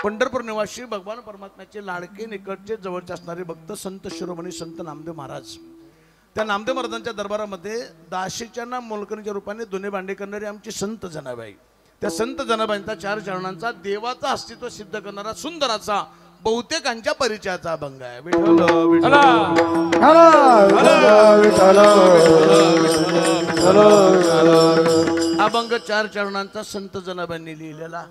पंढरपूर निवासी भगवान परमात्म्याचे लाडके निकटचे जवळचे असणारे भक्त संत शिरोमणी संत नामदेव महाराज, त्या नामदेव महाराजांच्या दरबारामध्ये दाशीच्या मोलकरीच्या रूपाने दोन्ही भांडे करणारी आमची संत जनाबाई, त्या संत जनाबाईंचा 4 चरणांचा देवाचा अस्तित्व सिद्ध करणारा सुंदराचा बहुतेकांच्या परिचयाचा अभंग आहे. विठ्ठल विठ्ठल अभंग 4 चरणांचा संत जनाबाईंनी लिहिलेला.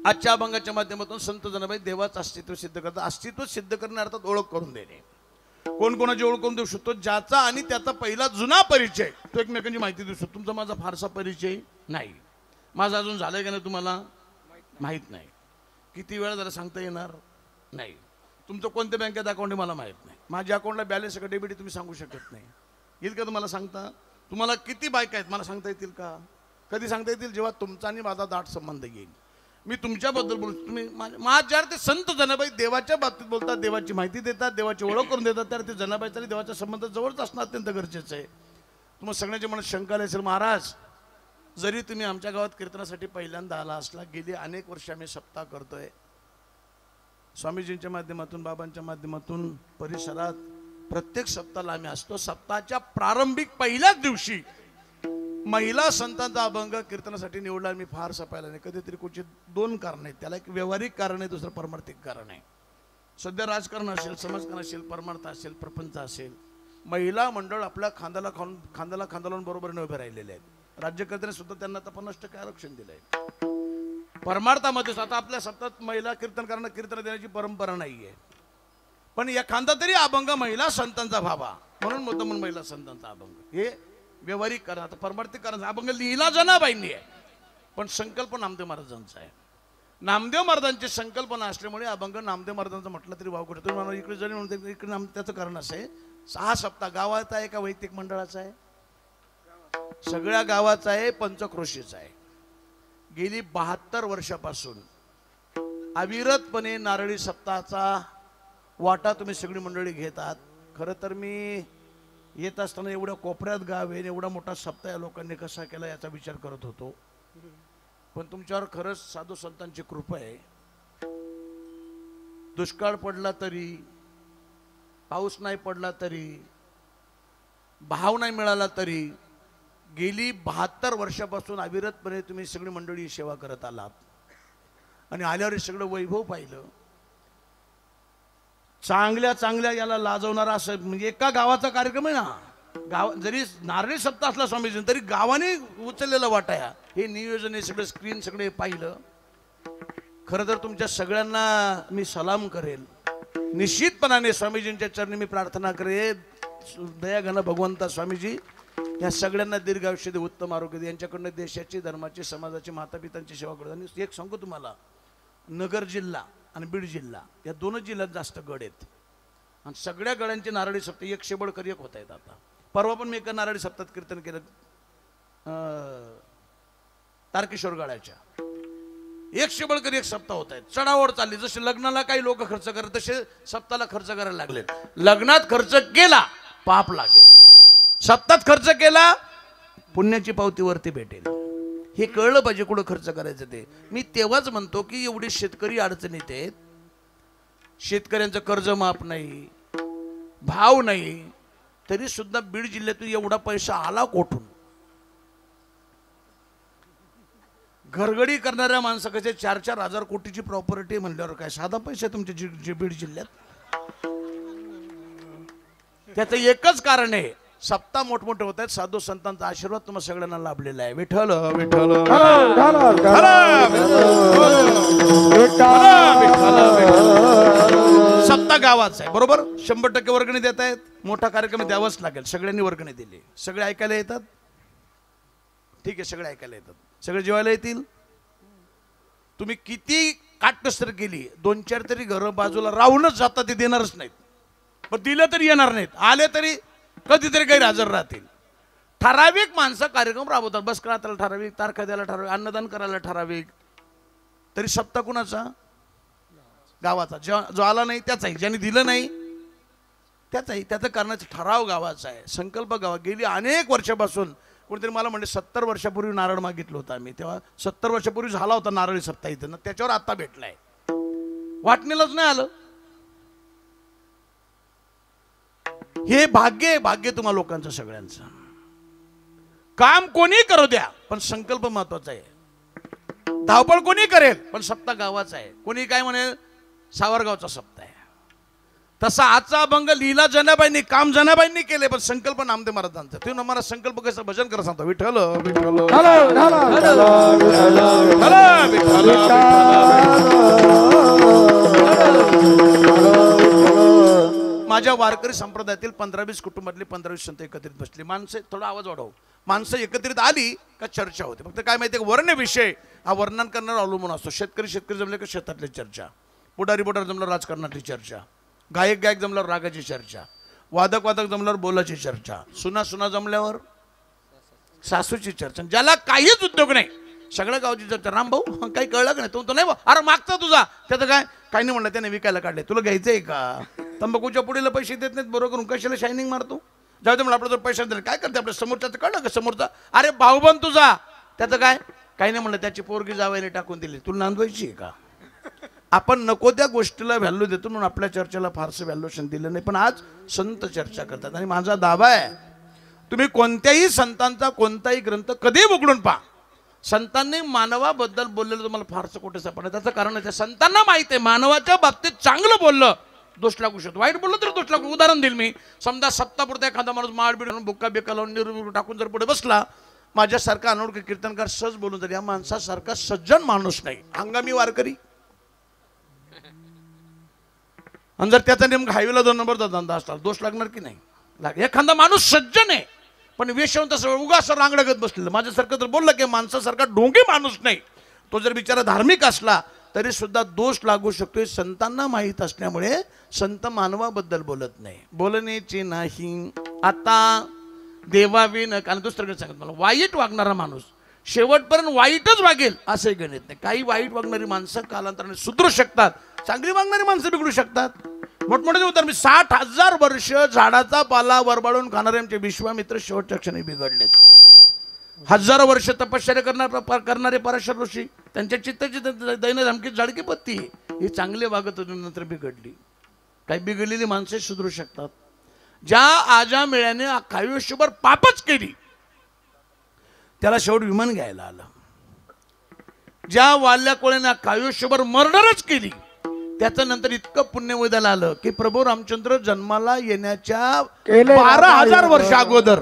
आजच्या अभंगाच्या माध्यमातून संत जनाबाई देवाचं अस्तित्व सिद्ध करतात. अस्तित्व सिद्ध करणे अर्थात ओळख करून देणे. कोण कोणाची ओळख करून देऊ शकतो? ज्याचा आणि त्याचा पहिला जुना परिचय तो एकमेकांची माहिती देऊ शकतो. तुमचा माझा फारसा परिचय नाही, माझा अजून झालाय का नाही तुम्हाला माहित नाही. किती वेळा जरा सांगता येणार नाही. तुमचं कोणत्या बँकेत अकाउंट आहे मला माहित नाही. माझ्या अकाउंटला बॅलन्स का डेबिट तुम्ही सांगू शकत नाही. येईल का तुम्हाला सांगता? तुम्हाला किती बायका आहेत मला सांगता येतील का? कधी सांगता येतील? जेव्हा तुमचा आणि माझा दाट संबंध येईल. मी तुमच्याबद्दल बोलतो, तुम्ही माझ्या ते संत जनाबाई देवाच्या बाबतीत बोलतात, देवाची माहिती देतात, देवाची ओळख करून देतात. तर ते जनाबाईचा आणि देवाचा संबंध जवळच असणं अत्यंत गरजेचं आहे. तुम्हाला सगळ्याच्या मनात शंका आली असेल, महाराज जरी तुम्ही आमच्या गावात कीर्तनासाठी पहिल्यांदा आला असला, गेली अनेक वर्ष आम्ही सप्ताह करतोय स्वामीजींच्या माध्यमातून, बाबांच्या माध्यमातून परिसरात प्रत्येक सप्ताहाला आम्ही असतो. सप्ताहाच्या प्रारंभिक पहिल्याच दिवशी महिला संतांचा अभंग कीर्तनासाठी निवडला मी फार पाहिला नाही. कधीतरी कुठे 2 कारण आहेत. त्याला एक व्यावहारिक कारण आहे, दुसरं परमार्थिक कारण आहे. सध्या राजकारण असेल, समाजकारण असेल, परमार्थ असेल, प्रपंच असेल, महिला मंडळ आपल्या खांद्याला खांदा लावून बरोबरीने उभे राहिलेले आहेत. राज्यकर्त्याने सुद्धा त्यांना 50% आरक्षण दिलंय. परमार्थामध्ये आता आपल्या सतत महिला कीर्तनकारांना कीर्तन देण्याची परंपरा नाहीये, पण एखादा तरी अभंग महिला संतांचा व्हावा म्हणून मुद्दाम म्हणून महिला संतांचा अभंग हे व्यावहारिक कारण. आता परमार्थिक कारण अभंग लिहिला जनाबाईंनी आहे, पण संकल्प नामदेव महाराजांचा आहे. नामदेव महाराजांची संकल्पना असल्यामुळे अभंग नामदेव महाराजांचा म्हटलं तरी वाव कुठे. तुम्ही इकडे जरी म्हणते इकडे त्याचं कारण असं आहे, 6 सप्ताह गावाचा आहे का वैदिक मंडळाचा आहे? सगळ्या गावाचा आहे, पंचक्रोशीचा आहे. गेली 72 वर्षापासून अविरतपणे नारळी सप्ताहाचा वाटा तुम्ही सगळी मंडळी घेतात. खरं तर मी येत असताना एवढ्या कोपऱ्यात गाव आहे, एवढा मोठा सप्ताह या लोकांनी कसा केला याचा विचार करत होतो. पण तुमच्यावर खरंच साधू संतांची कृपा आहे. दुष्काळ पडला तरी, पाऊस नाही पडला तरी, भाव नाही मिळाला तरी, गेली 72 वर्षापासून अविरतपणे तुम्ही सगळी मंडळी सेवा करत आलात. आणि आल्यावर सगळं वैभव पाहिलं. चांगल्या चांगल्या याला लाजवणारा असं म्हणजे एका गावाचा कार्यक्रम आहे ना. गाव जरी नारळी सप्ताह असला स्वामीजी तरी गावाने उचललेला वाटा आहे. हे नियोजन हे सगळं स्क्रीन सगळे पाहिलं. खरं तर तुमच्या सगळ्यांना मी सलाम करेल. निश्चितपणाने स्वामीजींच्या चरणी मी प्रार्थना करेन, दयाघन भगवंता स्वामीजी या सगळ्यांना दीर्घ आयुष्य दे, उत्तम आरोग्य दे. यांच्याकडनं देशाची, धर्माची, समाजाची, मातापितांची सेवा करतो. आणि एक सांगू तुम्हाला, नगर जिल्हा आणि बीड जिल्हा या 2 जिल्ह्यात जास्त गड आहेत. आणि सगळ्या गडांचे नारळी सप्ताह 100 बळकर 1 होत आहेत. आता परवा पण मी एका नारळी सप्ताहात कीर्तन केलं तारकेश्वर गडाच्या. 100 बळकर 1 सप्ताह होत आहेत. चढावड चालली. जसे लग्नाला काही लोक खर्च करत तसे सप्ताहाला खर्च करायला लागले. लग्नात खर्च केला पाप लागेल, सप्ताहात खर्च केला पुण्याची पावती वरती भेटेल. हे कळलं पाहिजे कुठं खर्च करायचं ते. मी तेव्हाच म्हणतो की एवढे शेतकरी अडचणीत आहेत, शेतकऱ्यांचं कर्ज माफ नाही, भाव नाही, तरी सुद्धा बीड जिल्ह्यातून एवढा पैसा आला कोठून? घरगडी करणाऱ्या माणसाकडे 4-4 हजार कोटीची प्रॉपर्टी म्हणल्यावर काय साधा पैसा तुमच्या बीड जिल्ह्यात? त्याचं एकच कारण आहे, सप्ताह मोठमोठे होत आहेत. साधू संतांचा आशीर्वाद तुम्हाला सगळ्यांना लाभलेला आहे. विठ्ठल विठ्ठल सप्ताह गावाचा आहे बरोबर. 100% वर्गणी देत आहेत. मोठा कार्यक्रम द्यावाच लागेल. सगळ्यांनी वर्गणी दिली. सगळे ऐकायला येतात? ठीक आहे, सगळे ऐकायला येतात. सगळे जेवायला येतील. तुम्ही किती काटकसर केली, 2-4 तरी घरं बाजूला राहूनच जातात, ते देणारच नाहीत. पण दिलं तरी येणार नाहीत, आले तरी कधीतरी गैरहजर राहतील. ठराविक माणसं कार्यक्रम राबवतात. बस करायला ठराविक, तारखा द्यायला ठराविक, अन्नदान करायला ठराविक. तरी सप्ताह कुणाचा? गावाचा. जो आला नाही त्याचाही, ज्याने दिलं नाही त्याचाही. त्याचं करण्याचं ठराव गावाचा आहे, संकल्प गावा. गेली अनेक वर्षापासून कोणतरी मला म्हणजे 70 वर्षापूर्वी नारळ मागितलं होतं आम्ही, तेव्हा 70 वर्षापूर्वी झाला होता नारळी सप्ताह इथं, त्याच्यावर आता भेटलाय, वाटणीलाच नाही आलं. हे भाग्य आहे, भाग्य तुम्हा लोकांचं सगळ्यांचं. काम कोणी करू द्या पण संकल्प महत्वाचा आहे. धावपळ कोणी करेल पण सप्ताह गावाचा आहे. कोणी काय म्हणेल सावरगावचा सप्ताह आहे. तसा आजचा अभंग लिहिला जनाबाईंनी, काम जनाबाईंनी केले, पण संकल्प नामदेव महाराजांचा. तुम्ही मला संकल्प कसं भजन करा सांगतो. विठ्ठल विठ्ठल माझ्या वारकरी संप्रदायातील 15-20 कुटुंबातली 15-20 संत एकत्रित बसली. माणसं, थोडा आवाज वाढव, माणसं एकत्रित आली का चर्चा होते. फक्त काय माहिती, वर्ण विषय हा वर्णन करणार अवलंबून असतो. शेतकरी जमले का शेतातली चर्चा, पुढारी जमल्यावर राजकारणातली चर्चा, गायक जमल्यावर रागाची चर्चा, वादक जमल्यावर बोलाची चर्चा, सुना जमल्यावर सासूची चर्चा. ज्याला काहीच उद्योग नाही सगळ्या गावची चर्चा. राम भाऊ काही कळलं का नाही? तो नाही, अरे मागचा तुझा, त्याचं काय काही नाही म्हणलं, त्याने विकायला काढले, तुला घ्यायचंय का? तंबाखूच्या पुढीला पैसे देत नाहीत बरोबर करून, कशाला शायनिंग मारतो? जाऊ दे म्हणलं, आपलं जर पैसे दिले काय करते आपल्या समोरच्याचं कळलं का? समोरचा अरे भाऊबंद तुझा, त्याचं काय काही नाही म्हणलं, त्याची पोरगी जावयाने टाकून दिली, तुला नांदवायची आहे का? आपण नको त्या गोष्टीला व्हॅल्यू देतो म्हणून आपल्या चर्चेला फारसं व्हॅल्युएशन दिलं नाही. पण आज संत चर्चा करतात आणि माझा दावा आहे, तुम्ही कोणत्याही संतांचा कोणताही ग्रंथ कधी उघडून पहा, संतांनी मानवाबद्दल बोललेलं तुम्हाला फारसं कुठे सापडलं. त्याचं कारण आहे, संतांना माहिती आहे मानवाच्या बाबतीत चांगलं बोललं दोष लागू शकतो, वाईट बोललं तर दोष लागू. उदाहरण देईल मी. समजा सप्तापुरता एखादा माणूस माळबीड बुक्का बिक्का लावून निरू टाकून जर पुढे बसला, माझ्यासारखा अनोळखी कीर्तनकार सहज बोलून जाईल, या माणसासारखा सज्जन माणूस नाही. हंगामी वारकरी, आणि जर त्याचा नेमका हायवेला 2 नंबरचा धंदा असला दोष लागणार की नाही? एखादा माणूस सज्जन आहे पण वेशवंत उगा असं रांगडगत बसलेलं, माझ्यासारखं जर बोललं की माणसासारखा ढोंगी माणूस नाही, तो जर बिचारा धार्मिक असला तरी सुद्धा दोष लागू शकतोय. संतांना माहीत असल्यामुळे संत मानवाबद्दल बोलत नाही, बोलण्याची नाही. आता देवाविन, कारण दुसरं सांगत मला, वाईट वागणारा माणूस शेवटपर्यंत वाईटच वागेल असंही गणित नाही. काही वाईट वागणारी माणसं कालांतराने सुधरू शकतात, चांगली वागणारी माणसं बिघडू शकतात. मोठमोठे उदाहरण, मी 60,000 वर्ष झाडाचा पाला वरबाडून खाणारे आमचे विश्वामित्र शेवटच्या क्षणी बिघडलेत. हजारो वर्ष तपश्चर्या करणारे पराशर ऋषी, त्यांच्या चित्ताची दैन धमकी जाडकी पत्ती, ही चांगले वागत होते नंतर बिघडली. काही बिघडलेली माणसे सुधरू शकतात. ज्या आजा मेळ्याने आयुष्यभर पापच केली त्याला शेवट विमान घ्यायला आलं. ज्या वाल्या कोळ्याने आयुष्यभर मर्डरच केली त्याचं नंतर इतकं पुण्य उद्याला आलं की प्रभू रामचंद्र जन्माला येण्याच्या 12,000 वर्ष अगोदर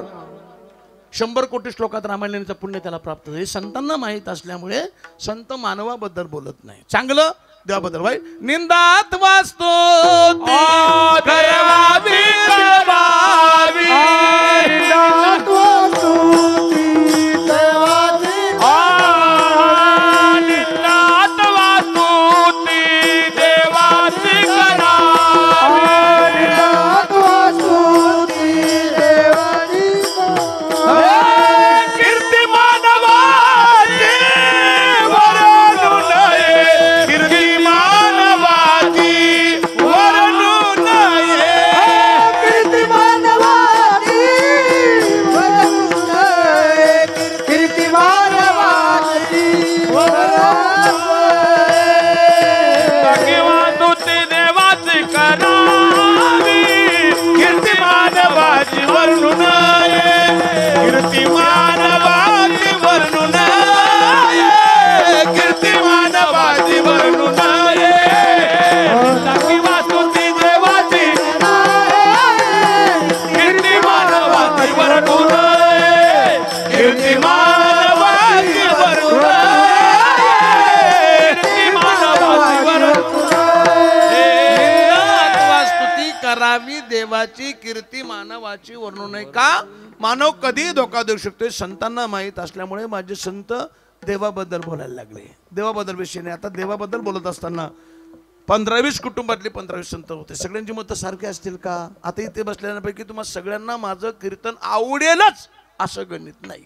100 कोटी श्लोकात रामायण लिहिण्याचं पुण्य त्याला प्राप्त झालं. हे संतांना माहीत असल्यामुळे संत मानवाबद्दल बोलत नाही, चांगलं देवाबद्दल वाईट. निंदात वाचतो देवाची कीर्ती मानवाची वर्णन आहे का? मानव कधी धोका देऊ शकतोय संतांना माहीत असल्यामुळे माझे संत देवाबद्दल बोलायला लागले. देवाबद्दल विषय नाही. आता देवाबद्दल बोलत असताना 15-20 कुटुंबातले 15-20 संत होते. सगळ्यांची मतं सारखी असतील का? आता इथे बसल्यापैकी तुम्हाला सगळ्यांना माझं कीर्तन आवडेलच असं गणित नाही.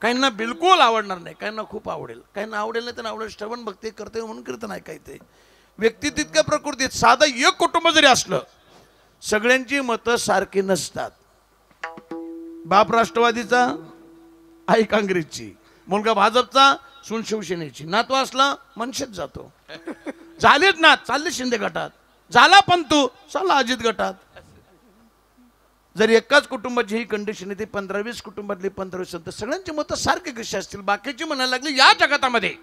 काहींना बिलकुल आवडणार नाही, काहींना खूप आवडेल, काहींना आवडेल नाही, त्यांना आवडेल. श्रवण भक्ती करते म्हणून कीर्तन ऐकायचे. व्यक्ती तितक्या प्रकृतीत साधं एक कुटुंब जरी असलं सगळ्यांची मतं सारखी नसतात. बाप राष्ट्रवादीचा, आई काँग्रेसची, मुलगा भाजपचा, सून शिवसेनेची, नातू असला मनसेत जातो. झालेच ना, चालले शिंदे गटात, झाला पण तू चालला अजित गटात. जरी एकाच कुटुंबाची ही कंडिशन आहे, ती 15-20 कुटुंबातली 15-20 तर सगळ्यांची मतं सारखी कशी असतील? बाकीची म्हणायला लागली या जगतामध्ये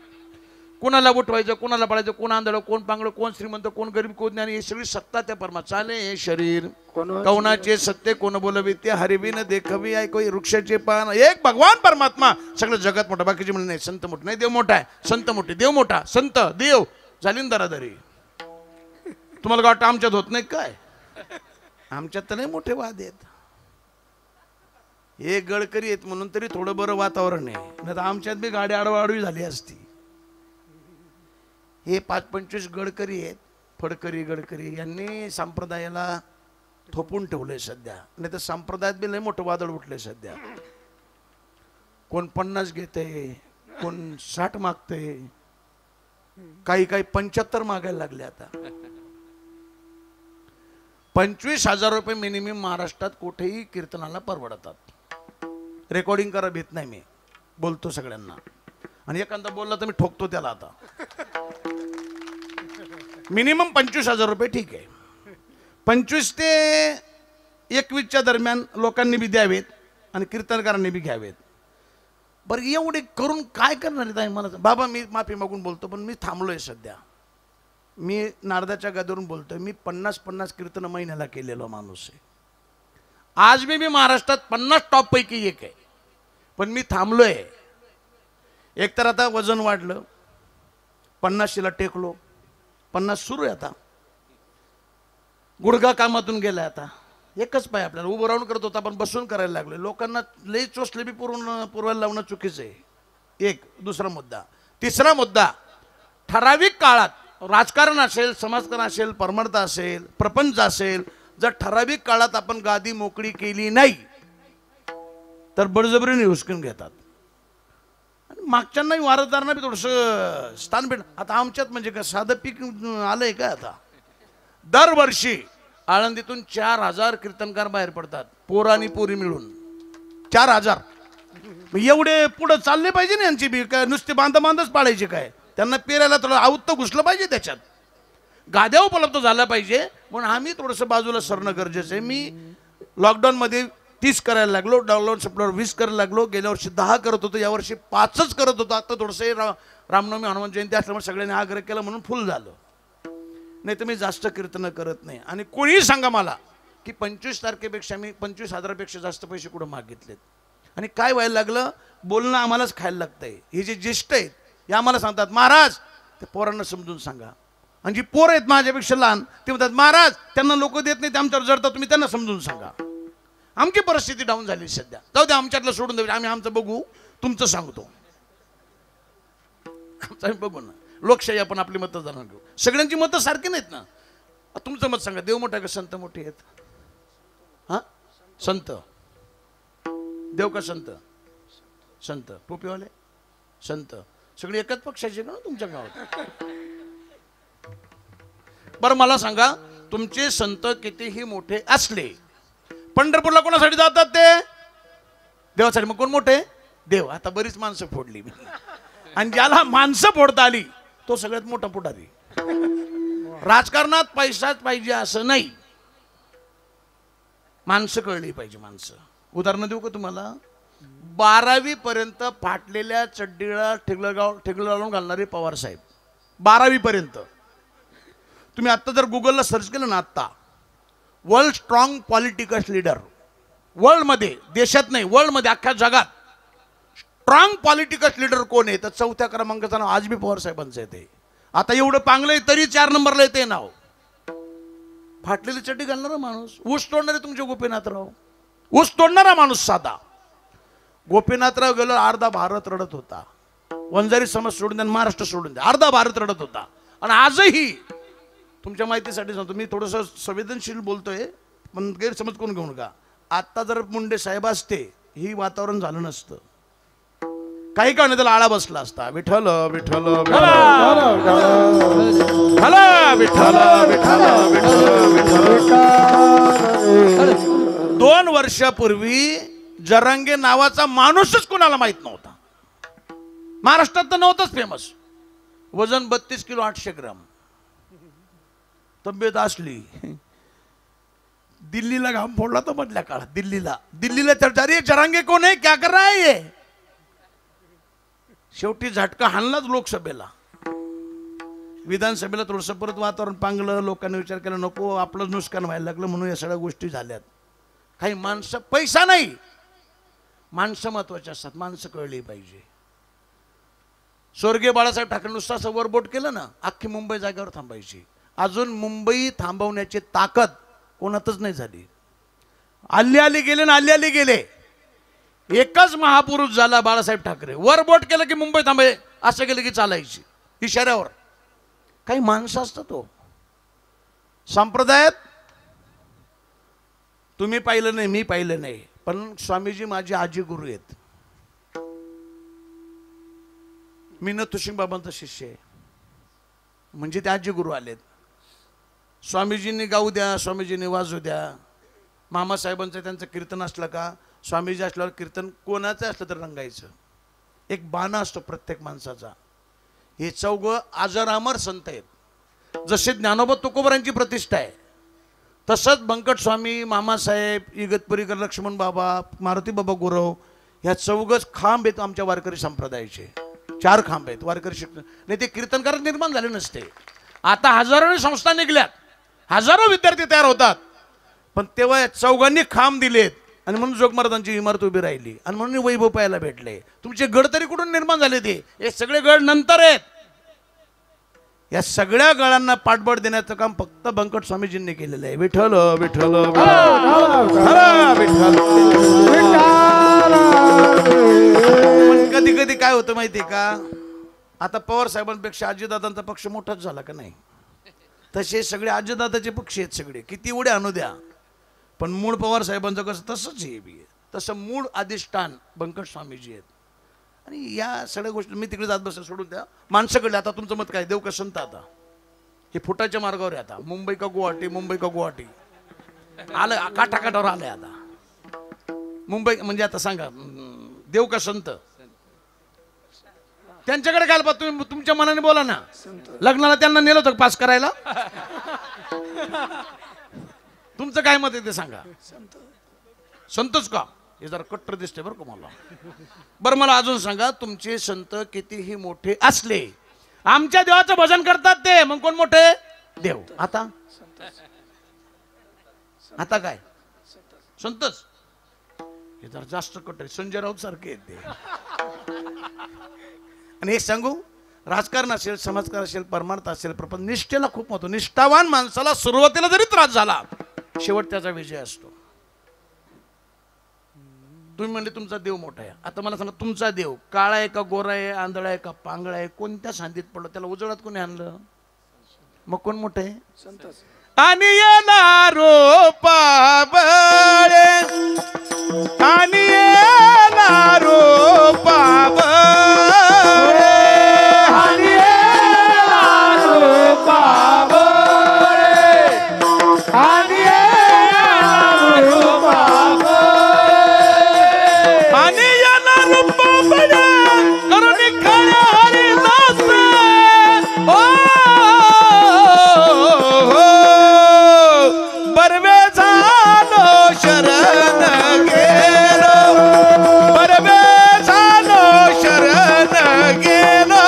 कोणाला उठवायचं, कोणाला पळायचं, कोण आंधळं, कोण पांगळं, कोण श्रीमंत, कोण गरीब, कोण ज्ञानी, ही सगळी सत्ता त्या परमा चाले. हे शरीर कौनाचे सत्य कोण बोलवी ते हरिविन देखवी ऐकू वृक्षाचे पान. एक भगवान परमात्मा सगळं जगात मोठा. बाकीचे म्हणले नाही संत मोठा, नाही देव मोठा आहे, संत मोठे, देव मोठा, संत देव झाली ना दरादरी. तुम्हाला काय वाटतं आमच्यात होत नाही काय? आमच्यात तर नाही मोठे वाद आहेत. हे गडकरी आहेत म्हणून तरी थोडं बरं वातावरण आहे, नाही तर आमच्यात बी गाडी आडवाडवी झाली असती. हे 5-25 गडकरी आहेत, फडकरी गडकरी, यांनी संप्रदायाला थोपून ठेवलंय सध्या. नाही तर संप्रदायात बी लय मोठं वादळ उठलंय सध्या. कोण 50 घेतंय, कोण 60 मागतंय, काही 75 मागायला लागले. आता 25,000 रुपये मिनिमम महाराष्ट्रात कुठेही कीर्तनाला परवडतात. रेकॉर्डिंग करा भीत नाही, मी बोलतो सगळ्यांना, आणि एखादा बोलला तर मी ठोकतो त्याला. आता मिनिमम 25,000 रुपये ठीक आहे. 25 ते 21च्या दरम्यान लोकांनी बी द्यावेत आणि कीर्तनकारांनी बी घ्यावेत. बरं एवढे करून काय करणार आहे मला? बाबा मी माफी मागून बोलतो, पण मी थांबलोय सध्या. मी नारदाच्या गादीवरून बोलतोय. मी 50 कीर्तन महिन्याला केलेलो माणूस आहे. आज मी महाराष्ट्रात 50 टॉप पैकी एक आहे, पण मी थांबलोय. एकतर आता वजन वाढलं, 50शीला टेकलो, 50 सुरू आहे. आता गुडघा कामातून गेलाय. आता एकच पाय आपल्याला उभं राहून करत होता, पण बसून करायला लागलो. लोकांना लई चोचले बी पुरवायला लावणं चुकीचं आहे. एक दुसरा मुद्दा. तिसरा मुद्दा, ठराविक काळात राजकारण असेल, समाजकारण असेल, परमार्थ असेल, प्रपंच असेल, जर ठराविक काळात आपण गादी मोकळी केली नाही तर बळजबरीने हुसकून घेतात. आणि मागच्यांनाही वारसदारांना बी थोडंसं स्थान भेट. आता आमच्यात म्हणजे काय साधं पीक आलंय का? आता दरवर्षी आळंदीतून 4,000 कीर्तनकार बाहेर पडतात, पोरं आणि पोरी मिळून 4,000. एवढे पुढे चालले पाहिजे ना यांची बी. काय नुसते बांधच पाळायचे काय? त्यांना पेरायला थोडं आउत घुसलं पाहिजे, त्याच्यात गाद्या उपलब्ध झाला पाहिजे. म्हणून आम्ही थोडंसं बाजूला सरणं गरजेचं आहे. मी लॉकडाऊनमध्ये 30 करायला लागलो, लॉकडाऊन संपल्यावर 20 करायला लागलो. गेल्या वर्षी 10 करत होतो, यावर्षी 5च करत होतो. आता थोडंसं रामनवमी हनुमान जयंती असल्यामुळे सगळ्यांनी आग्रह केला म्हणून फुल झालं. नाही तर मी जास्त कीर्तन करत नाही. आणि कोणीही सांगा मला की 25 तारखेपेक्षा मी 25,000पेक्षा जास्त पैसे कुठं मागितलेत. आणि काय व्हायला लागलं, बोलणं आम्हालाच खायला लागतंय. हे जे ज्येष्ठ आहेत हे आम्हाला सांगतात, महाराज ते पोरांना समजून सांगा. आणि जी पोरं आहेत माझ्यापेक्षा लहान ते म्हणतात, महाराज त्यांना लोक देत नाही, ते आमच्यावर जडतात, तुम्ही त्यांना समजून सांगा. आमची परिस्थिती डाऊन झाली सध्या. जाऊ द्या, आमच्यातलं सोडून द्या, आम्ही आमचं बघू, तुमचं सांगतो. आम्ही बघू ना, लोकशाही आपण आपली मतं जाणून घेऊ. सगळ्यांची मतं सारखी नाहीत ना. तुमचं मत सांगा, देव मोठा का संत मोठे आहेत? हा, संत. देव का संत? संत. टोपीवाले संत. सगळे एकाच पक्षाचे का तुमच्या गावात? बरं मला सांगा, तुमचे संत कितीही मोठे असले, पंढरपूरला कोणासाठी जातात? ते देवासाठी. मग कोण मोठे? देव. आता बरीच माणसं फोडली, आणि ज्याला माणसं फोडता आली तो सगळ्यात मोठा पुढारी. राजकारणात पैसाच पाहिजे असं नाही, माणसं कळली पाहिजे. माणसं. उदाहरण देऊ का तुम्हाला? 12वी पर्यंत फाटलेल्या चड्डीला ठेगलं लावून घालणारे पवार साहेब. 12वी पर्यंत. तुम्ही आत्ता जर गुगलला सर्च केलं ना, आत्ता वर्ल्ड स्ट्रॉंग पॉलिटिकल लीडर, वर्ल्डमध्ये, देशात नाही वर्ल्डमध्ये, अख्ख्या जगात स्ट्रॉंग पॉलिटिकल लीडर कोण आहे? तर 4थ्या क्रमांकाचं नाव आज बी पवार साहेबांचं येते. आता एवढं पांगलंय तरी 4 नंबरला येते नाव. फाटलेली चड्डी घालणारा माणूस. ऊस तोडणारे तुमचे गोपीनाथराव. ऊस तोडणारा माणूस साधा. गोपीनाथराव गेलो, अर्धा भारत रडत होता. वंजारी समाज सोडून द्या, महाराष्ट्र सोडून द्या, अर्धा भारत रडत होता. आणि आजही तुमच्या माहितीसाठी सांगतो, मी थोडंसं संवेदनशील बोलतोय, पण गैरसमज कोण घेऊ नका. आता जर मुंडे साहेब असते, ही वातावरण झालं नसतं. काही काळ त्याला आळा बसला असता. विठ्ठल विठ्ठल विठ्ठल विठ्ठल. 2 वर्षापूर्वी जरांगे नावाचा माणूसच कोणाला माहित नव्हता. महाराष्ट्रात तर नव्हतंच फेमस. वजन 32 किलो 800 ग्राम, तब्येत असली. दिल्लीला घाम फोडला तो मधल्या काळात. दिल्लीला चर्चा, अरे जरांगे कोण आहे, क्या कर रहा है ये. शेवटी झटका हाणलाच लोकसभेला. विधानसभेला थोडंसं परत वातावरण पांगलं. लोकांनी विचार केला नको आपलं नुकसान व्हायला लागलं म्हणून या सगळ्या गोष्टी झाल्यात. काही माणसं, पैसा नाही, माणसं महत्वाची असतात. माणसं कळली पाहिजे. स्वर्गीय बाळासाहेब ठाकरे नुसतं असं वरबोट केलं ना, अख्खी मुंबई जागेवर थांबायची. अजून मुंबई थांबवण्याची ताकद कोणातच नाही झाली. आली गेले ना आली गेले. एकच महापुरुष झाला बाळासाहेब ठाकरे. वरबोट केलं की मुंबई थांबे, असं केलं की चालायची इशाऱ्यावर. काही माणसं असतात. तो संप्रदायात तुम्ही पाहिलं नाही, मी पाहिलं नाही, पण स्वामीजी माझे आजी गुरु आहेत. मी नथुसिंग बाबांचा शिष्य आहे, म्हणजे ते आजी गुरु आलेत. स्वामीजींनी गाऊ द्या, स्वामीजींनी वाजू द्या. मामासाहेबांचं त्यांचं कीर्तन असलं का, स्वामीजी असल्यावर कीर्तन कोणाचं असलं तर रंगायचं. एक बाणा असतो प्रत्येक माणसाचा. हे चौघं अजरामर संत आहेत. जसे ज्ञानोबा तुकोबरांची प्रतिष्ठा आहे, तसंच बंकट स्वामी, मामासाहेब, इगतपुरीकर लक्ष्मण बाबा, मारुती बाबा गुरव, ह्या चौघच खांब आहेत आमच्या वारकरी संप्रदायाचे. 4 खांब आहेत वारकरी शिक्षण. नाही ते कीर्तनकार निर्माण झाले नसते. आता हजारोनी संस्था निघल्यात, हजारो विद्यार्थी तयार होतात, पण तेव्हा चौघांनी खांब दिलेत आणि म्हणून जोगमार्गांची इमारत उभी राहिली आणि म्हणून वैभव पाहायला भेटले. तुमचे गड तरी कुठून निर्माण झाले? ते हे सगळे गड नंतर आहेत. या सगळ्या गडांना पाठबळ देण्याचं काम फक्त बंकट स्वामीजींनी केलेलं आहे. विठ्ठल विठ्ठल पण कधी कधी काय होतं माहिती का, आता पवार साहेबांपेक्षा अजितदादांचा पक्ष मोठाच झाला का नाही, तसे सगळे अजितदादाचे पक्ष आहेत सगळे. किती उड्या आणू द्या, पण मूळ पवार साहेबांचं कसं तसंच हे बी आहे. तसं मूळ अधिष्ठान बंकट स्वामीजी आहेत. आणि या सगळ्या गोष्टी मी तिकडे जात बस सोडून द्या. माणसाकडे आता तुमचं मत काय? देव का संत? आता हे फुटाच्या मार्गावर आहे. आता मुंबई का गुवाहाटी, मुंबई का गुवाहाटी आलं, काठाकाठावर आलंय आता मुंबई. म्हणजे आता सांगा देव का संत? त्यांच्याकडे काय पा, तुम्ही तुमच्या मनाने बोला ना. लग्नाला त्यांना नेलं होतं पास करायला? तुमचं काय मत आहे ते सांगा. संतच का? हे जरा कट्टर दिसते बरं का मला. बरं मला अजून सांगा, तुमचे संत कितीही मोठे असले, आमच्या देवाचं भजन करतात ते, मग कोण मोठे? देव. आता आता काय संतच? हे जरा जास्त कट्टर. संजय राऊत सारखे आहेत ते. आणि हे सांगू, राजकारण असेल, समाजकारण असेल, परमार्थ असेल, प्रपंच, निष्ठेला खूप महत्व. निष्ठावान माणसाला सुरुवातीला जरी त्रास झाला, शेवट त्याचा विजय असतो. तुम्ही म्हणले तुमचा देव मोठा आहे. आता मला सांगा, तुमचा देव काळा आहे का गोरा आहे, आंधळा आहे का पांगळा आहे, कोणत्या सांधीत पडलं? त्याला उजळात कोणी आणलं? मग कोण मोठं आहे? संतच. आणि येला रोपा बळे, आणि येला रोपा बळे, आणि येला रोपा बळे, आणि येला रोपा बळे, आणि येला रोपा बळे, करुणी खऱ्या हरिदास. ओ बरवे झालो शरण गेलो, बरवे झालो शरण गेलो.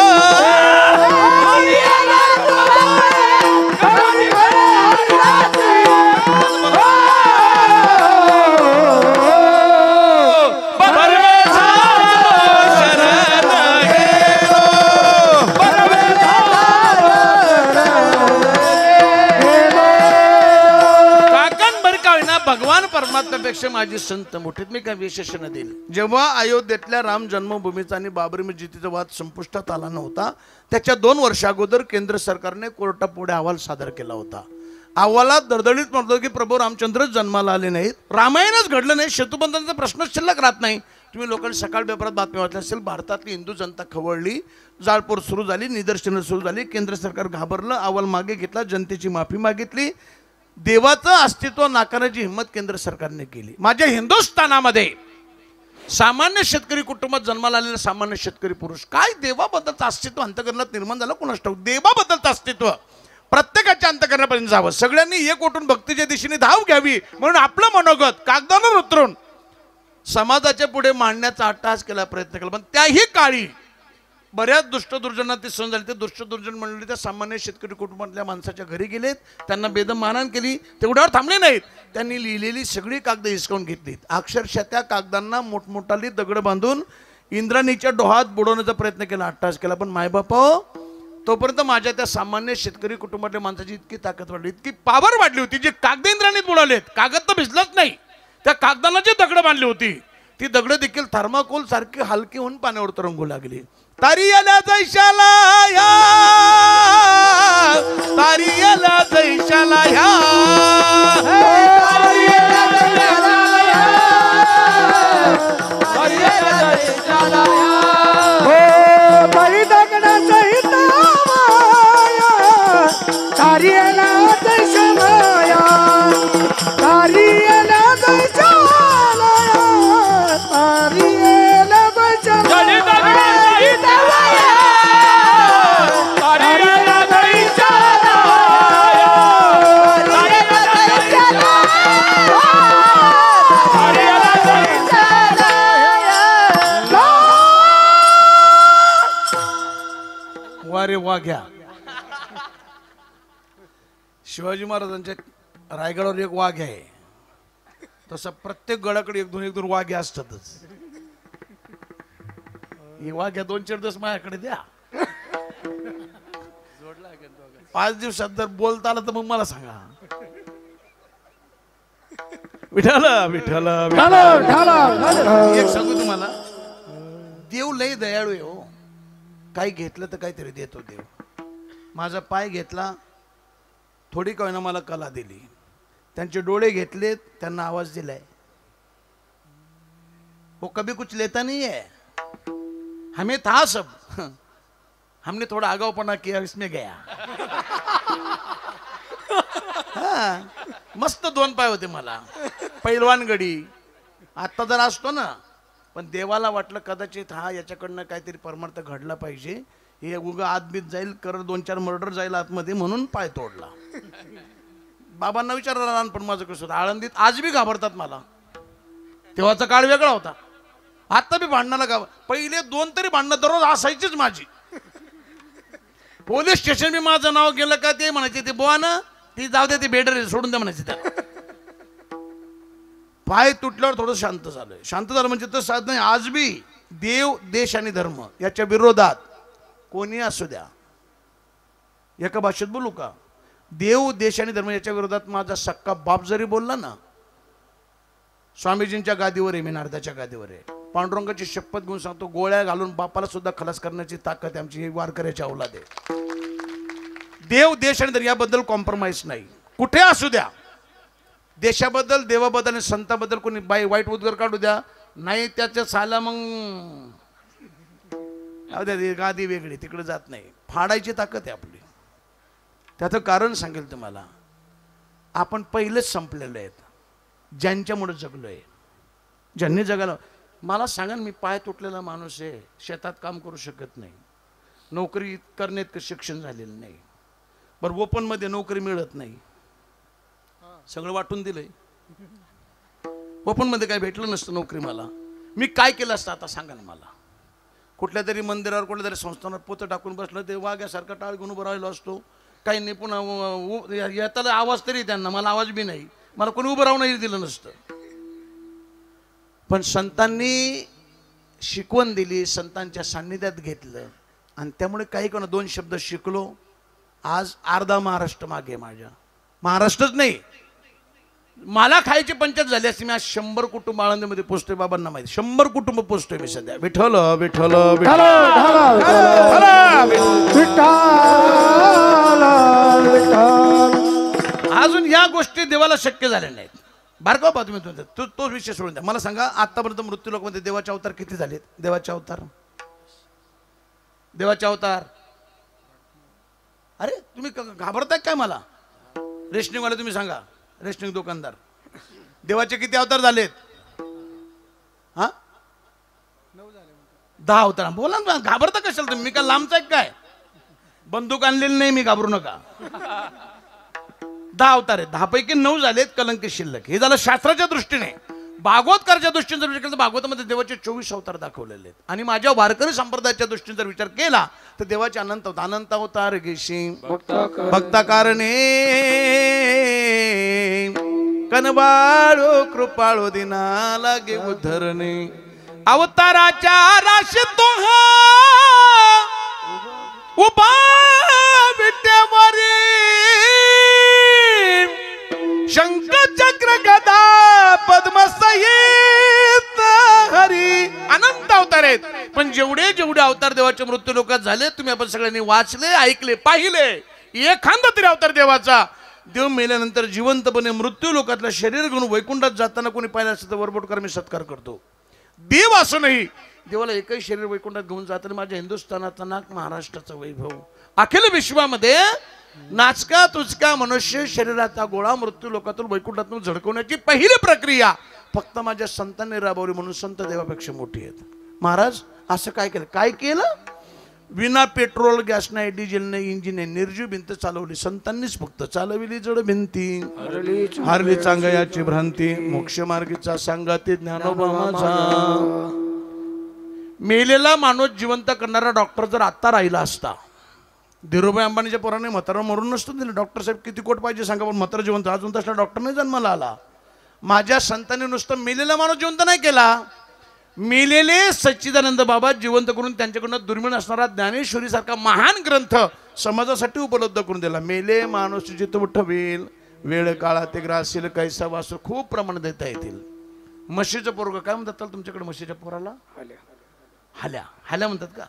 भगवान परमात्म्यापेक्षा माझी संत मोठे. मी काय विशेषण देईल. जेव्हा अयोध्येतल्या राम जन्मभूमीचा आणि बाबरी मस्जिदीचा वाद संपुष्टात आला नव्हता, त्याच्या 2 वर्ष अगोदर केंद्र सरकारने कोर्टापुढे अहवाल सादर केला होता. अहवालात दडदडीत म्हणतो की प्रभू रामचंद्रच जन्माला आले नाहीत, रामायणच घडलं नाही, सेतुबंधांचा प्रश्नच शिल्लक राहत नाही. तुम्ही लोकांनी सकाळ पेपरात बातमी वाचली असेल, भारतातली हिंदू जनता खवळली, जाळपोळ सुरू झाली, निदर्शनं सुरू झाली. केंद्र सरकार घाबरलं, अहवाल मागे घेतला, जनतेची माफी मागितली. देवाचं अस्तित्व नाकारण्याची हिंमत केंद्र सरकारने केली. माझ्या हिंदुस्थानामध्ये सामान्य शेतकरी कुटुंबात जन्माला आलेला सामान्य शेतकरी पुरुष, काय देवाबद्दलचं अस्तित्व अंतःकरणात निर्माण झालं कोणास ठाऊक. देवाबद्दलचं अस्तित्व प्रत्येकाच्या अंतःकरणापर्यंत जावं, सगळ्यांनी एक उठून भक्तीच्या दिशेने धाव घ्यावी म्हणून आपलं मनोगत कागदावर उतरून समाजाच्या पुढे मांडण्याचा अट्टहास केला, प्रयत्न केला. पण त्याही काळी बऱ्याच दुष्टदुर्जनात ते सण झाले. ते दुष्टदुर्जन मंडळी त्या सामान्य शेतकरी कुटुंबातल्या माणसाच्या घरी गेलेत, त्यांना बेदम मारहाण केली. तेवढ्यावर थांबले नाहीत, त्यांनी लिहिलेली सगळी कागद हिसकावून घेतलीत. अक्षरशः त्या कागदांना मोठमोठाली दगड बांधून इंद्राणीच्या डोहात बुडवण्याचा प्रयत्न केला, अट्टहास केला. पण मायबाप तोपर्यंत माझ्या त्या सामान्य शेतकरी कुटुंबातल्या माणसाची इतकी ताकद वाढली, इतकी पावर वाढली होती, जे कागद इंद्राणीत बुडवलेत, कागद तर भिजलंच नाही, त्या कागदांना जी दगड बांधली होती ती दगड देखील थर्माकोल सारखी हलकी होऊन पाण्यावर तरंगू लागली. तारियाला जैशाला या, तारियाला जैशाला या, तारियाला जैशाला या, तारियाला जैशाला या, हो बळी दगडा सहित माया, तारियाला जैशाला या, तारियाला जैशाला या, तारियाला जैशाला वारे वाघ्या. शिवाजी महाराजांच्या रायगडावर एक वाघ आहे, तसं प्रत्येक गडाकडे एक दोन वाघ्या असतातच. ही वाघ्या 2-4 दिवस माझ्याकडे द्या, 5 दिवसात जर बोलता आलं तर मग मला सांगा. विठाल विठाल एक सांगू तुम्हाला, देव लय दयाळू आहे हो. काही घेतलं तर काहीतरी देतो देव. माझा पाय घेतला, थोडी का होईना मला कला दिली. त्यांचे डोळे घेतलेत, त्यांना आवाज दिलाय. वो कभी कुछ लेता नहीं है, हमें था सब, हमने थोड़ा आगाऊपणा किया, इसमें गया. मस्त 2 पाय होते मला, पैलवान गडी. आता जर असतो ना, पण देवाला वाटलं कदाचित हा याच्याकडनं काहीतरी परमार्थ घडला पाहिजे, हे उगा आतबीत जाईल, कर 2-4 मर्डर जाईल आतमध्ये, म्हणून पाय तोडला. बाबांना विचारलं लहानपण माझं कसं होतं. आळंदीत आज बी घाबरतात मला, तेव्हाचा काळ वेगळा होता. आता बी भांडणाला गाव, पहिले 2 तरी भांडणं दररोज असायचीच माझी. पोलीस स्टेशन बी माझं नाव गेलं का ते म्हणायचे, ते बुवा ना ती जाऊ दे, ते बेडर सोडून द्या म्हणायचे. त्या पाय तुटल्यावर थोडं शांत झालंय. शांत झालं म्हणजे तर साध नाही. आज बी देव, देश आणि धर्म याच्या विरोधात कोणी असू द्या, एका भाषेत बोलू का, देव, देश आणि धर्म याच्या विरोधात माझा सक्का बाप जरी बोलला ना, स्वामीजींच्या गादीवर आहे, मी नारदाच्या गादीवर आहे, पांडुरंगाची शपथ घेऊन सांगतो, गोळ्या घालून बापाला सुद्धा खलास करण्याची ताकद आमची, वारकऱ्याची औलाद आहे. देव, देश आणि धर्म याबद्दल कॉम्प्रोमाइज नाही, कुठे असू द्या. देशाबद्दल, देवाबद्दल आणि संताबद्दल कोणी वाईट उद्गार काढू द्या, नाही त्याच्या साला मग गादी वेगळी, तिकडे जात नाही. फाडायची ताकद आहे आपली. त्याचं कारण सांगेल तुम्हाला. आपण पहिलेच संपलेले आहेत, ज्यांच्यामुळे जगलोय, ज्यांनी जगाला. मला सांगा, मी पाय तुटलेला माणूस आहे, शेतात काम करू शकत नाही, नोकरी करण्यात शिक्षण झालेलं नाही, बरं ओपनमध्ये नोकरी मिळत नाही, सगळं वाटून दिलंय. ओपनमध्ये काय भेटलं नसतं नोकरी मला, मी काय केलं असतं आता सांगा ना मला. कुठल्या तरी मंदिरावर, कुठल्या तरी संस्थानावर पोतं टाकून बसलं, ते वाघ्यासारखा टाळ घेऊन उभं राहिलो असतो. काही नाही, पुन्हा येताला आवाज तरी त्यांना, मला आवाज बी नाही, मला कोणी उभं राहूनही दिलं नसतं. पण संतांनी शिकवण दिली, संतांच्या सान्निध्यात घेतलं, आणि त्यामुळे काही कोणा 2 शब्द शिकलो. आज अर्धा महाराष्ट्र मागे, माझ्या महाराष्ट्रच नाही, मला खायची पंचायत झाली असती. मी आज 100 कुटुंब आळंदीमध्ये पोचतोय, बाबांना माहिती, 100 कुटुंब पोचतोय मी सध्या. विठ्ठल विठ्ठल विठ्ठल. अजून या गोष्टी देवाला शक्य झाल्या नाहीत. बारकाव पहा तुम्ही, तोच विषय सोडून द्या. मला सांगा, आतापर्यंत मृत्यू लोकांमध्ये देवाचे अवतार किती झालेत? देवाचे अवतार, देवाचे अवतार. अरे तुम्ही घाबरताय काय मला? रेशनिंगवाले तुम्ही सांगा, रेशनिंग दुकानदार, देवाचे किती अवतार झालेत? हा, 10 अवतार बोला ना, घाबरता कशाला तुम्ही? मी काय लांबचा आहे काय? बंदूक आणलेली नाही मी, घाबरू नका. 10 अवतार आहेत, 10 पैकी 9 झालेत कलंकित शिल्लक. हे झालं शास्त्राच्या दृष्टीने. भागवतकारच्या दृष्टीने जर विचार केला तर भागवतामध्ये देवाचे 24 अवतार दाखवलेले आहेत. आणि माझ्या वारकरी संप्रदायाच्या दृष्टीने जर विचार केला तर देवाचे अनंत अवतार घेशी भक्ता कारणे कनबाळो कृपाळो दिना लागे उद्धरणे. अवताराच्या राशीत उभा विद्यावरी शंख चक्र गदा पद्म सहित हरी. अनंत अवतार आहेत, पण जेवढे जेवढे अवतार देवाच्या मृत्यू लोकात झाले तुम्ही आपण सगळ्यांनी वाचले, ऐकले, पाहिले. एखादा तरी अवतार देवाचा देव मेल्यानंतर जिवंतपणे मृत्यू लोकातलं शरीर घेऊन वैकुंठात जाताना कोणी पाहिलं असतं तर वरबोटकर मी सत्कार करतो. देव असं नाही, देवाला एकही शरीर वैकुंठात घेऊन जाताना माझ्या हिंदुस्थानाचा नाक महाराष्ट्राचा वैभव. अखिल विश्वामध्ये नाचका तुचका मनुष्य शरीराचा गोळा मृत्यू लोकातून वैकुंठातून झडकवण्याची पहिली प्रक्रिया फक्त माझ्या संतांनी राबवली, म्हणून संत देवापेक्षा मोठी आहेत. महाराज असं काय केलं? काय केलं? विना पेट्रोल गॅस नाही, डिझेल नाही, इंजिन नाही, निर्जीव भिंत चालवली संतांनीच. फक्त चालविली जड भिंती हारली चांगयाची भ्रांती मोक्ष मार्गीचा सांगाती ज्ञानोबा माझा. मेलेला माणूस जिवंत करणारा डॉक्टर जर आत्ता राहिला असता, धीरूभाई अंबानीच्या पोराने म्हातारा मरून नसतं दिलं. डॉक्टर साहेब किती कोट पाहिजे सांगा, पण म्हातारा जिवंत. अजून तसला डॉक्टर नाही जन्माला आला. माझ्या संतांनी नुसतं मेलेला माणूस जिवंत नाही केला, मेलेले सच्चिदानंद बाबा जिवंत करून त्यांच्याकडून दुर्मिळ असणारा ज्ञानेश्वरी सारखा महान ग्रंथ समाजासाठी उपलब्ध करून दिला. मेले माणूस जितो ठवेल वेळ काळा ते ग्रासील कैसा वासू खूप प्रमाणात देता येतील. म्हशीचं पोरग काय म्हणतात तुमच्याकडे? म्हशीच्या पोराला हाल्या. हाल्या म्हणतात का?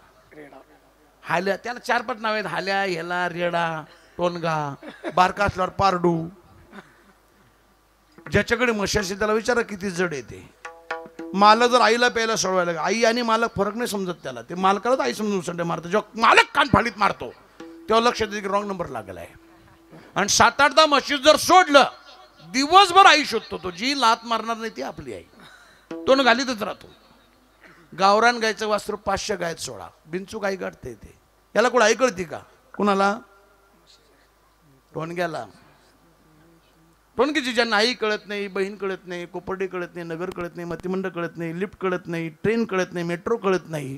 हाल्या. त्याला 4-5 नाव आहेत. हाल्या, हेला, रेडा, टोनगा, बारका असल्यावर पारडू. ज्याच्याकडे म्हशी असेल त्याला विचारा किती जड येते. मालक जर आईला प्यायला सोडवायला, आई आणि मालक फरक नाही समजत त्याला. ते मालकालाच आई समजून संडे मारतो. जेव्हा मालक कान फाडीत मारतो तेव्हा लक्षात येते की रॉंग नंबर लागला आहे. आणि 7-8 म्हशी जर सोडलं दिवसभर आई शोधतो तो. जी लात मारणार नाही ती आपली आई. तोंड घालीतच राहतो. गावरान गायचं वासरू 500 गायत सोडा, बिंचू गाय गाठते ते. याला कोण आई कळती का? कुणाला? टोणग्याला. टोणकीची ज्यांना आई कळत नाही, बहीण कळत नाही, कोपर्डी कळत नाही, नगर कळत नाही, मतिमंड कळत नाही, लिफ्ट कळत नाही, ट्रेन कळत नाही, मेट्रो कळत नाही,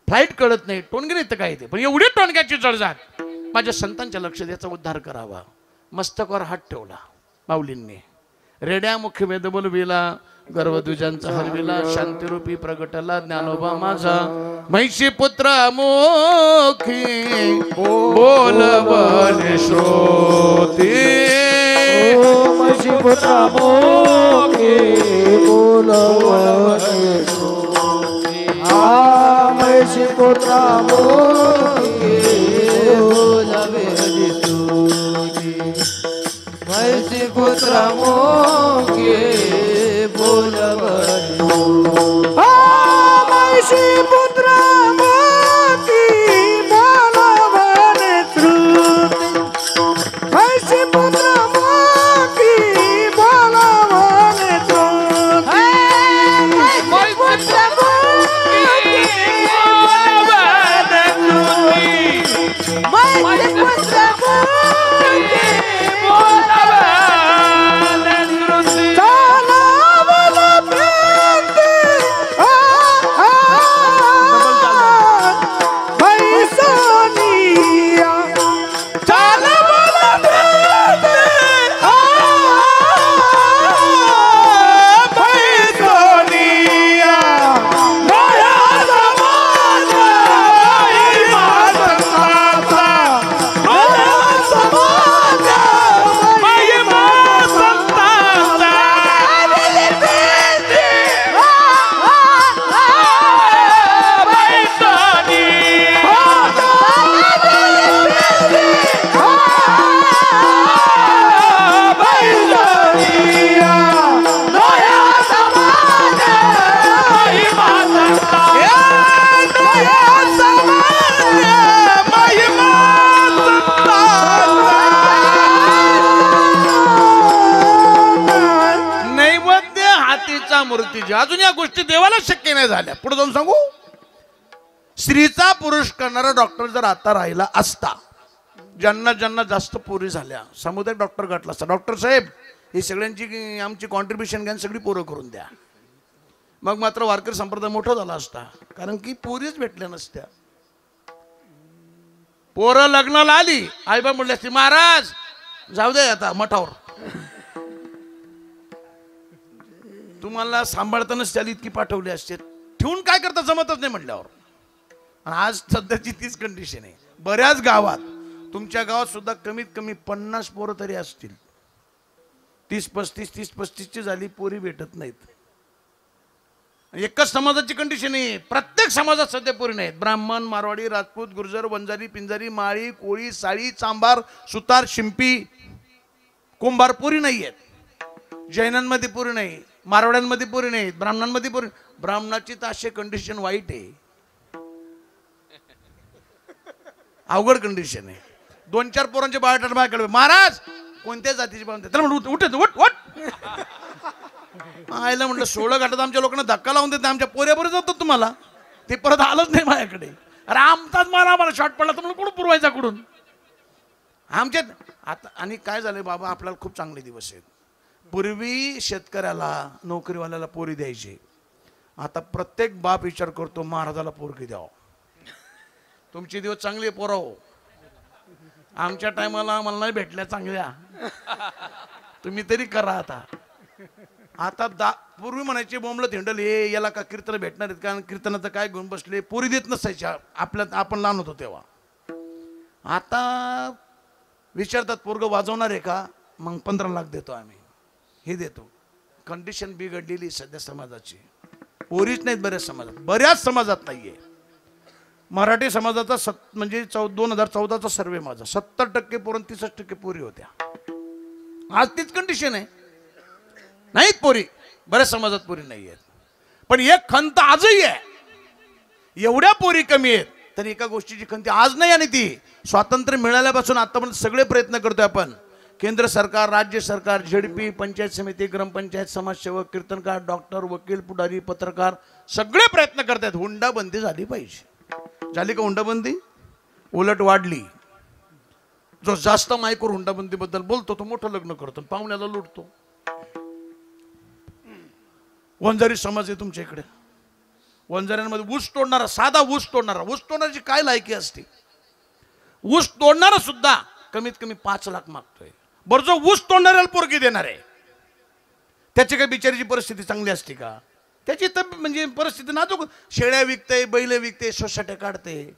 फ्लाईट कळत नाही, टोणगी नाही तर काय ते. पण एवढी टोणग्याची जळजात माझ्या संतांच्या लक्षात याचा उद्धार करावा. मस्तकावर हात ठेवला माऊलींनी. रेड्या मुख्य वेद बोलविला गर्वद्विजांचा हरविला शांतिरूपी प्रगटला ज्ञानोबा माझा. म्हैशी पुत्र मुखी बोलवले श्रोते. म्हशी पुत्र मुखी बोलवले श्रोते. म्हशी पुत्र मुखी बोलवले श्रोते. म्हशी पुत्र मुखी बोलवले. म्हशी पुत्र मुखी बोलवले श्रोते. म्हशी पुत्र मुखी बोलवले श्रोते. म्हशी पुत्र मुखी बोलवले श्रोते. म्हशी पुत्र मुखी मूर्तीची. अजून या गोष्टी देवाला शक्य नाही झाल्या. पुढे जाऊन सांगू. स्त्रीचा पुरुष करणारा डॉक्टर जर आता राहिला असता, ज्यांना ज्यांना जास्त पोरी झाल्या सामुदायिक डॉक्टर गाठला असता, डॉक्टर साहेब ही सगळ्यांची आमची कॉन्ट्रीब्युशन घ्या, सगळी पोरं करून द्या. मग मात्र वारकरी संप्रदाय मोठा झाला असता, कारण की पोरीच भेटल्या नसत्या. पोरं लग्नाला आली, आईबा म्हणले असते महाराज जाऊ दे आता मठावर, तुम्हाला सांभाळतानाच त्याला इतकी पाठवली असते, ठेवून काय करता जमतच नाही म्हटल्यावर. आणि आज सध्याची तीच कंडिशन आहे बऱ्याच गावात. तुमच्या गावात सुद्धा कमीत कमी 50 पोरं तरी असतील. 30-35 झाली, पोरी भेटत नाहीत. एकच समाजाची कंडिशन आहे, प्रत्येक समाजात सध्या पोरी नाहीत. ब्राह्मण, मारवाडी, राजपूत, गुर्जर, वंजारी, पिंजारी, माळी, कोळी, साळी, चांभार, सुतार, शिंपी, कुंभार पोरी नाही आहेत. जैनांमध्ये पोरी नाही, मारवाड्यांमध्ये पोरी नाहीत, ब्राह्मणांमध्ये पोरी. ब्राह्मणाची तर अशी कंडिशन वाईट आहे, अवघड कंडिशन आहे. 2-4 पोरांचे बायोडाटा माझ्याकडे, महाराज कोणत्या जातीचे पाहून त्याला म्हणून उठ उठ उठ. आयला म्हटलं 16 घाटात आमच्या लोकांना धक्का लावून देत, आमच्या पोऱ्याबरोबर जातात तुम्हाला, ते परत आलंच नाही माझ्याकडे. अरे आमचाच मला शॉर्ट पडला तर म्हणून कुठून पुरवायचा कुठून आमच्यात आता. आणि काय झालंय बाबा, आपल्याला खूप चांगले दिवस आहेत. पूर्वी शेतकऱ्याला नोकरीवाल्याला पोरी द्यायची, आता प्रत्येक बाप विचार करतो महाराजाला पोरगी द्यावं. तुमचे दिवस चांगले पोराव, आमच्या टायमाला आम्हाला नाही भेटल्या चांगल्या, तुम्ही तरी करा आता. आता पूर्वी म्हणायचे बोंबलं थिंडल हे याला का कीर्तन भेटणार आहेत, कारण कीर्तनाचं काय घेऊन बसले, पोरी देत नसायच्या आपल्या, आपण लहान होतो तेव्हा. आता विचारतात पोरग वाजवणार आहे का, मग 15 लाख देतो आम्ही, हे देतो. कंडिशन बिघडलेली सध्या समाजाची. पोरीच नाहीत बऱ्याच समाजात, बऱ्याच समाजात नाहीये. मराठी समाजाचा म्हणजे 2014चा सर्वे माझा 70% पोरं 30% पोरी होत्या. आज तीच कंडिशन आहे, नाहीत पोरी, बऱ्याच समाजात पोरी नाही आहेत. पण एक खंत आजही आहे, एवढ्या पोरी कमी आहेत तर एका गोष्टीची खंत आज नाही. आणि ती स्वातंत्र्य मिळाल्यापासून आतापर्यंत सगळे प्रयत्न करतोय आपण, केंद्र सरकार, राज्य सरकार, झेडपी, पंचायत समिती, ग्रामपंचायत, समाजसेवक, कीर्तनकार, डॉक्टर, वकील, पुढारी, पत्रकार सगळे प्रयत्न करतात. हुंडाबंदी झाली पाहिजे. झाली का हुंडाबंदी? उलट वाढली. जो जास्त माईकवर हुंडाबंदीबद्दल बोलतो तो मोठं लग्न करतो, पाहुण्याला लुटतो. वंजारी समाज आहे तुमच्या इकडे, वंजाऱ्यांमध्ये ऊस तोडणारा, साधा ऊस तोडणाराची काय लायकी असते? ऊस तोडणारा सुद्धा कमीत कमी 5 लाख मागतोय. बरं, जो ऊस तोडणाऱ्याला पोरगी देणार आहे त्याची काय बिचारीची परिस्थिती चांगली असते का? त्याची तर म्हणजे परिस्थिती नाजूक. शेळ्या विकते, बैल विकते, सोसाट्या काढते,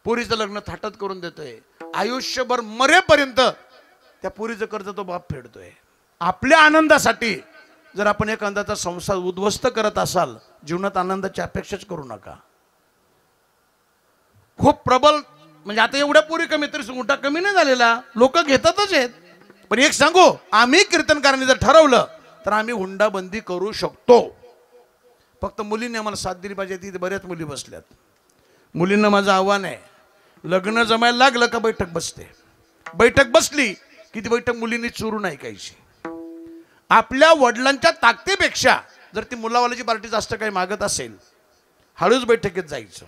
पोरीचं लग्न थाटात करून देतोय. आयुष्यभर मरेपर्यंत त्या पोरीचं कर्ज तो बाप फेडतोय. आपल्या आनंदासाठी जर आपण एखाद्याचा संसार उद्ध्वस्त करत असाल, जीवनात आनंदाची अपेक्षाच करू नका. खूप प्रबल म्हणजे आता एवढ्या पोरी कमी तरी सुंगटा कमी नाही झालेला, लोक घेतातच आहेत. पण एक सांगू, आम्ही कीर्तनकारांनी जर ठरवलं तर आम्ही हुंडाबंदी करू शकतो. फक्त मुलींनी आम्हाला साथ दिली पाहिजे. तिथे बऱ्याच मुली बसल्यात. मुलींना माझं आव्हान आहे, लग्न जमायला लागलं का बैठक बसते. बैठक बसली की ती बैठक मुलींनी चोरून ऐकायची. आपल्या वडिलांच्या ताकदीपेक्षा जर ती मुलावाल्याची पार्टी जास्त काही मागत असेल, हळूच बैठकीत जायचं.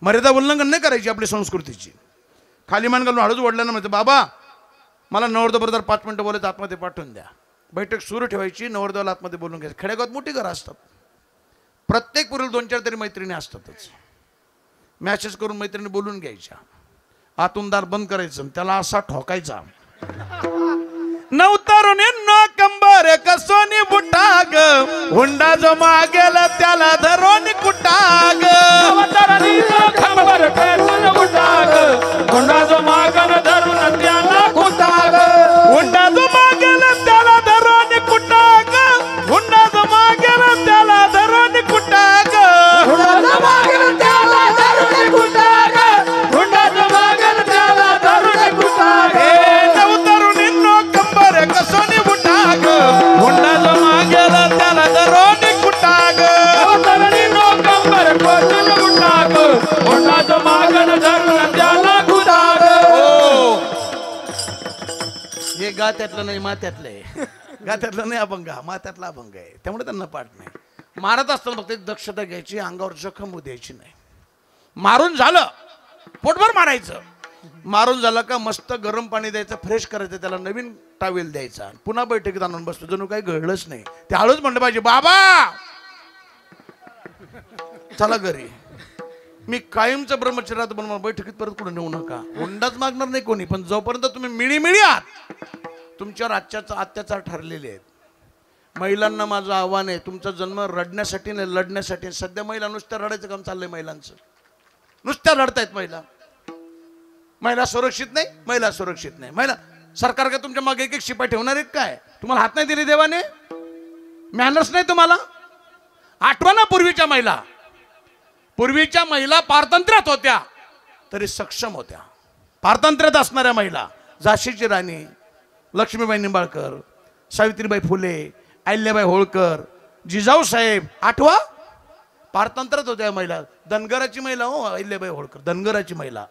मर्यादा उल्लंघन नाही करायची आपली संस्कृतीची. खाली मान घालून हळूच वडिलांना म्हणते, बाबा मला नवरदेवाबरोबर 5 मिनिटं बोलायचं, आतमध्ये पाठवून द्या. बैठक सुरू ठेवायची, नवरदेवाला आतमध्ये बोलून घ्यायचं. खेडेगावात मोठी घरं असतात, प्रत्येक पुरीला 2-4 तरी मैत्रिणी असतातच. मॅसेज करून मैत्रिणी बोलून घ्यायच्या. आतून दार बंद करायचं, त्याला असा ठोकायचा. नवतरुणींनो कंबर कसोनी बुटाग, हुंडा जो मागेल त्याला धरोनी कुटाग. नवतरुणींनो कंबर कसोनी बुटाग, हुंडा जो मागेल धरून त्याला कुटाग. हुंडा जो मागेल त्याला धरोनी कुटाग. हुंडा जो मागेल त्याला धरोनी कुटाग. हुंडा जो मागेल त्याला धरून कुटाग. हुंडा जो मागेल त्याला धरून कुटाग. नवतरुणींनो कंबर कसोनी बुटाग, हुंडा जो मागेल त्याला धरोनी कुटाग. नवतरुणींनो कंबर कसोनी बुटाग, हुंडा जो मागेल धरून त्याला कुटाग. हे गात्यातलं नाही मात्यातलं आहे. गात्यातलं नाही अभंग, मात्यातला अभंग आहे, त्यामुळे त्यांना पाठ नाही. मारत असताना फक्त एक दक्षता घ्यायची, अंगावर जखम होऊ द्यायची नाही. मारून झालं पोटभर मारायचं. मारून झालं का मस्त गरम पाणी द्यायचं, फ्रेश करायचं, त्याला नवीन टावेल द्यायचा, पुन्हा बैठकीत आणून बसतो जणू काही घडलंच नाही. ते हळूच म्हणलं पाहिजे, बाबा चला घरी. मी कायमचं ब्रह्मचर्यात बनवा, बैठकीत परत कुठे नेऊ नका. हुंडाच मागणार नाही कोणी, पण जोपर्यंत तुम्ही मिळी आहात तुमच्यावर अत्याचार ठरलेले आहेत. महिलांना माझं आव्हान आहे, तुमचा जन्म रडण्यासाठी नाही लढण्यासाठी. सध्या महिला नुसत्या रडायचं काम चाललंय महिलांचं, नुसत्या रडतायत महिला. महिला सुरक्षित नाही, महिला सुरक्षित नाही. महिला सरकार का तुमच्या मागे एक एक शिपाई ठेवणार आहेत काय? तुम्हाला हात नाही दिले देवाने? मॅनर्स नाही तुम्हाला? आठवा ना पूर्वीच्या महिला. पूर्वीच्या महिला पारतंत्र्यात होत्या तरी सक्षम होत्या. पारतंत्र्यात असणाऱ्या महिला, झाशीची राणी लक्ष्मीबाई निंबाळकर, सावित्रीबाई फुले, अहिल्याबाई होळकर, जिजाऊ साहेब, आठवा पारतंत्र्यात होत्या महिला. धनगराची महिला हो अहिल्याबाई होळकर, धनगराची महिला.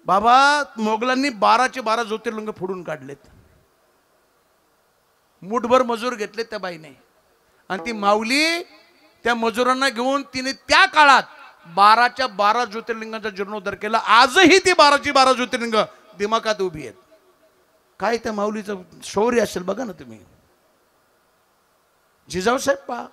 बाबा मोगलांनी 12चे 12 ज्योतिर्लिंग फोडून काढलेत. मुठभर मजूर घेतलेत त्या बाईने, आणि ती माऊली त्या मजुरांना घेऊन तिने त्या काळात 12च्या 12 ज्योतिर्लिंगांचा जीर्णोद्धार केला. आजही ती 12ची 12 ज्योतिर्लिंग दिमागात उभी आहेत. काय त्या माऊलीचं शौर्य असेल बघा ना तुम्ही. जिजाऊ साहेब पहा,